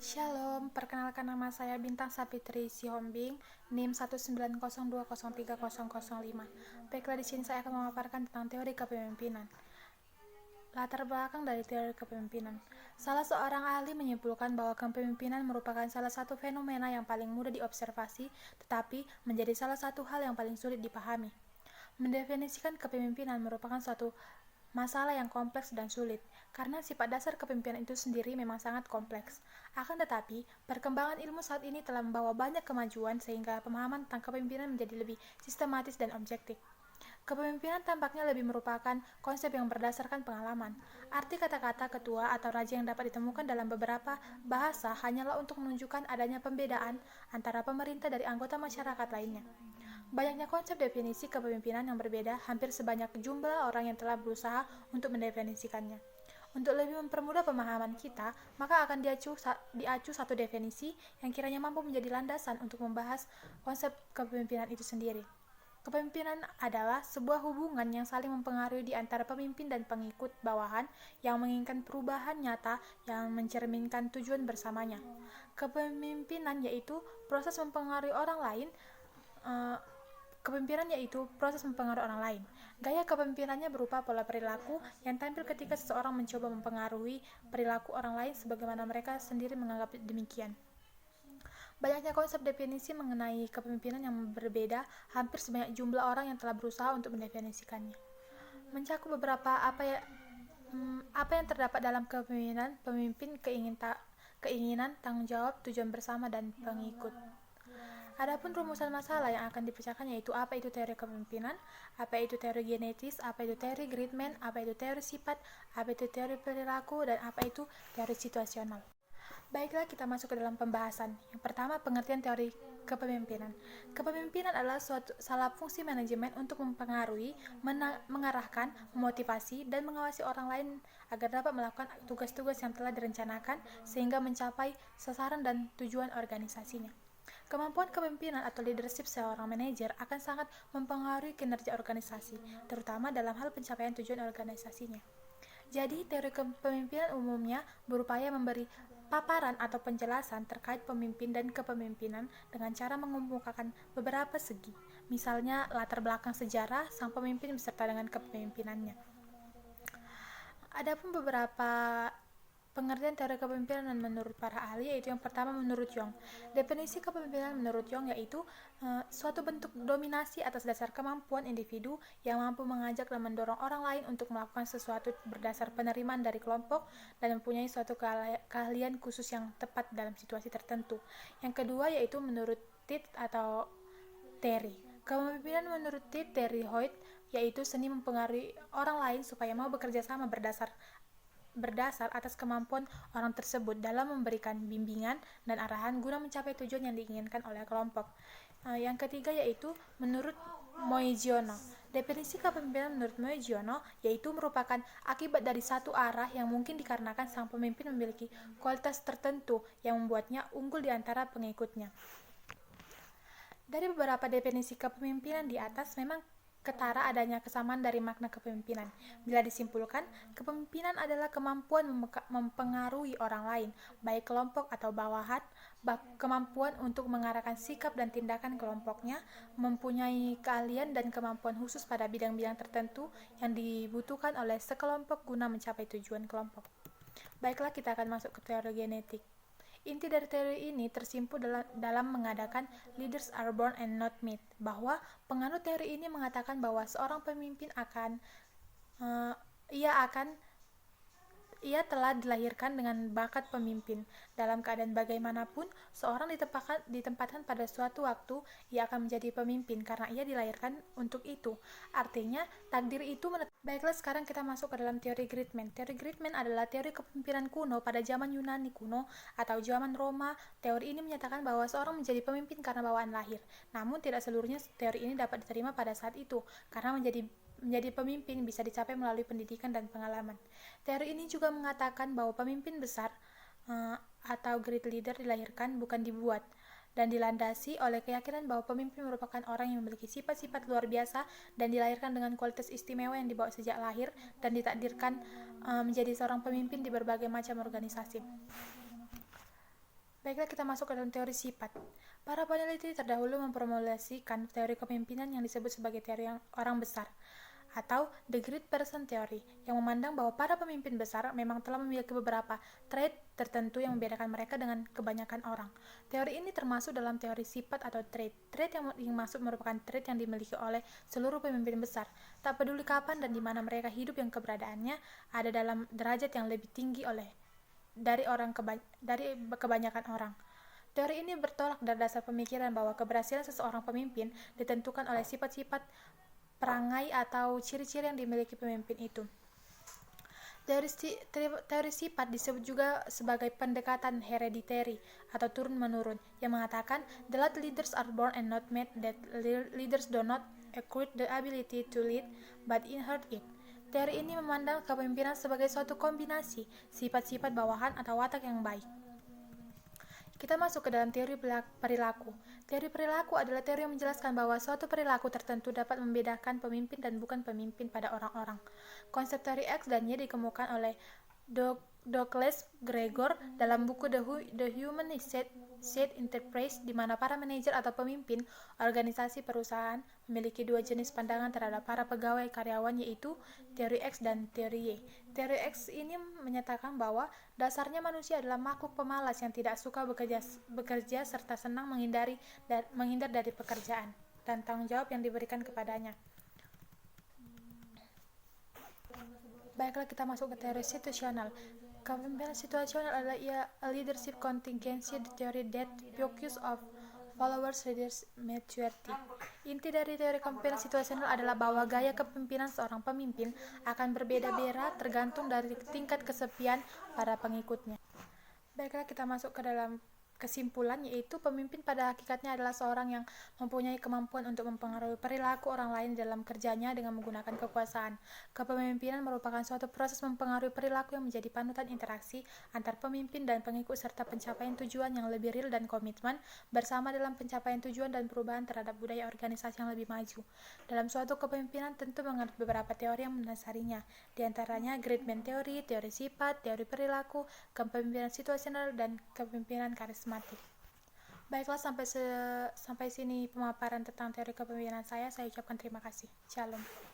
Shalom, perkenalkan nama saya Bintang Sapitri Sihombing, NIM 190203005. Baiklah, di sini saya akan memaparkan tentang teori kepemimpinan. Latar belakang dari teori kepemimpinan. Salah seorang ahli menyimpulkan bahwa kepemimpinan merupakan salah satu fenomena yang paling mudah diobservasi, tetapi menjadi salah satu hal yang paling sulit dipahami. Mendefinisikan kepemimpinan merupakan suatu masalah yang kompleks dan sulit, karena sifat dasar kepemimpinan itu sendiri memang sangat kompleks. Akan tetapi, perkembangan ilmu saat ini telah membawa banyak kemajuan sehingga pemahaman tentang kepemimpinan menjadi lebih sistematis dan objektif. Kepemimpinan tampaknya lebih merupakan konsep yang berdasarkan pengalaman. Arti kata-kata ketua atau raja yang dapat ditemukan dalam beberapa bahasa hanyalah untuk menunjukkan adanya pembedaan antara pemerintah dari anggota masyarakat lainnya. Banyaknya konsep definisi kepemimpinan yang berbeda, hampir sebanyak jumlah orang yang telah berusaha untuk mendefinisikannya. Untuk lebih mempermudah pemahaman kita, maka akan diacu satu definisi yang kiranya mampu menjadi landasan untuk membahas konsep kepemimpinan itu sendiri. Kepemimpinan adalah sebuah hubungan yang saling mempengaruhi di antara pemimpin dan pengikut bawahan yang menginginkan perubahan nyata yang mencerminkan tujuan bersamanya. Kepemimpinan yaitu proses mempengaruhi orang lain. Kepemimpinan yaitu proses mempengaruhi orang lain. Gaya kepemimpinannya berupa pola perilaku yang tampil ketika seseorang mencoba mempengaruhi perilaku orang lain sebagaimana mereka sendiri menganggap demikian. Banyaknya konsep definisi mengenai kepemimpinan yang berbeda, hampir sebanyak jumlah orang yang telah berusaha untuk mendefinisikannya. Mencakup beberapa apa yang terdapat dalam kepemimpinan, pemimpin, keinginan, tanggung jawab, tujuan bersama, dan pengikut. Adapun rumusan masalah yang akan dipecahkan yaitu apa itu teori kepemimpinan, apa itu teori genetis, apa itu teori Gridman, apa itu teori sifat, apa itu teori perilaku, dan apa itu teori situasional. Baiklah, kita masuk ke dalam pembahasan. Yang pertama, pengertian teori kepemimpinan. Kepemimpinan adalah salah fungsi manajemen untuk mempengaruhi, mengarahkan, memotivasi, dan mengawasi orang lain agar dapat melakukan tugas-tugas yang telah direncanakan sehingga mencapai sasaran dan tujuan organisasinya. Kemampuan kepemimpinan atau leadership seorang manajer akan sangat mempengaruhi kinerja organisasi, terutama dalam hal pencapaian tujuan organisasinya. Jadi, teori kepemimpinan umumnya berupaya memberi paparan atau penjelasan terkait pemimpin dan kepemimpinan dengan cara mengemukakan beberapa segi, misalnya latar belakang sejarah sang pemimpin beserta dengan kepemimpinannya. Adapun beberapa pengertian teori kepemimpinan menurut para ahli, yaitu yang pertama menurut Jung. Definisi kepemimpinan menurut Jung yaitu suatu bentuk dominasi atas dasar kemampuan individu yang mampu mengajak dan mendorong orang lain untuk melakukan sesuatu berdasar penerimaan dari kelompok dan mempunyai suatu keahlian khusus yang tepat dalam situasi tertentu. Yang kedua yaitu menurut Tit atau Terry. Kepemimpinan menurut Terry Hoyt yaitu seni mempengaruhi orang lain supaya mau bekerja sama berdasar atas kemampuan orang tersebut dalam memberikan bimbingan dan arahan guna mencapai tujuan yang diinginkan oleh kelompok. Yang ketiga yaitu menurut Moegiono. Definisi kepemimpinan menurut Moegiono yaitu merupakan akibat dari satu arah yang mungkin dikarenakan sang pemimpin memiliki kualitas tertentu yang membuatnya unggul di antara pengikutnya. Dari beberapa definisi kepemimpinan di atas memang ketara adanya kesamaan dari makna kepemimpinan. Bila disimpulkan, kepemimpinan adalah kemampuan mempengaruhi orang lain, baik kelompok atau bawahan, kemampuan untuk mengarahkan sikap dan tindakan kelompoknya, mempunyai keahlian dan kemampuan khusus pada bidang-bidang tertentu yang dibutuhkan oleh sekelompok guna mencapai tujuan kelompok. Baiklah, kita akan masuk ke teori genetik. Inti dari teori ini tersimpul dalam mengadakan leaders are born and not made, bahwa penganut teori ini mengatakan bahwa seorang pemimpin ia telah dilahirkan dengan bakat pemimpin. Dalam keadaan bagaimanapun, seorang ditempatkan pada suatu waktu, ia akan menjadi pemimpin karena ia dilahirkan untuk itu. Artinya, takdir itu Baiklah, sekarang kita masuk ke dalam teori Gridman. Teori Gridman adalah teori kepemimpinan kuno pada zaman Yunani kuno atau zaman Roma. Teori ini menyatakan bahwa seorang menjadi pemimpin karena bawaan lahir. Namun, tidak seluruhnya teori ini dapat diterima pada saat itu, karena menjadi pemimpin bisa dicapai melalui pendidikan dan pengalaman. Teori ini juga mengatakan bahwa pemimpin besar atau great leader dilahirkan bukan dibuat, dan dilandasi oleh keyakinan bahwa pemimpin merupakan orang yang memiliki sifat-sifat luar biasa dan dilahirkan dengan kualitas istimewa yang dibawa sejak lahir dan ditakdirkan menjadi seorang pemimpin di berbagai macam organisasi. Baiklah, kita masuk ke dalam teori sifat. Para peneliti terdahulu memformulasikan teori kepemimpinan yang disebut sebagai teori orang besar, atau The Great Person Theory, yang memandang bahwa para pemimpin besar memang telah memiliki beberapa trait tertentu yang membedakan mereka dengan kebanyakan orang. Teori ini termasuk dalam teori sifat atau trait. Trait yang dimaksud merupakan trait yang dimiliki oleh seluruh pemimpin besar, tak peduli kapan dan di mana mereka hidup, yang keberadaannya ada dalam derajat yang lebih tinggi dari kebanyakan orang. Teori ini bertolak dari dasar pemikiran bahwa keberhasilan seseorang pemimpin ditentukan oleh sifat-sifat, perangai, atau ciri-ciri yang dimiliki pemimpin itu. Teori sifat disebut juga sebagai pendekatan hereditary atau turun-menurun, yang mengatakan that leaders are born and not made, that leaders do not acquire the ability to lead but inherit it. Teori ini memandang kepemimpinan sebagai suatu kombinasi sifat-sifat bawahan atau watak yang baik. Kita masuk ke dalam teori perilaku. Teori perilaku adalah teori yang menjelaskan bahwa suatu perilaku tertentu dapat membedakan pemimpin dan bukan pemimpin pada orang-orang. Konsep teori X dan Y dikemukakan oleh Douglas Gregor dalam buku The Human Side Enterprise, di mana para manajer atau pemimpin organisasi perusahaan memiliki dua jenis pandangan terhadap para pegawai karyawan, yaitu teori X dan teori Y. Teori X ini menyatakan bahwa dasarnya manusia adalah makhluk pemalas yang tidak suka bekerja serta senang menghindar dari pekerjaan dan tanggung jawab yang diberikan kepadanya. Baiklah, kita masuk ke teori situasional. Kepemimpinan situasional adalah a leadership contingency theory that focuses of followers leaders maturity. Inti dari teori kepemimpinan situasional adalah bahwa gaya kepemimpinan seorang pemimpin akan berbeda-beda tergantung dari tingkat kesepian para pengikutnya. Baiklah, kita masuk ke dalam kesimpulan, yaitu pemimpin pada hakikatnya adalah seorang yang mempunyai kemampuan untuk mempengaruhi perilaku orang lain dalam kerjanya dengan menggunakan kekuasaan. Kepemimpinan merupakan suatu proses mempengaruhi perilaku yang menjadi panutan interaksi antar pemimpin dan pengikut serta pencapaian tujuan yang lebih real dan komitmen bersama dalam pencapaian tujuan dan perubahan terhadap budaya organisasi yang lebih maju. Dalam suatu kepemimpinan tentu menganut beberapa teori yang mendasarinya, di antaranya Great Man Theory, teori sifat, teori perilaku, kepemimpinan situasional, dan kepemimpinan karismatik. Baiklah, sampai sini pemaparan tentang teori kepemimpinan saya ucapkan terima kasih. Shalom.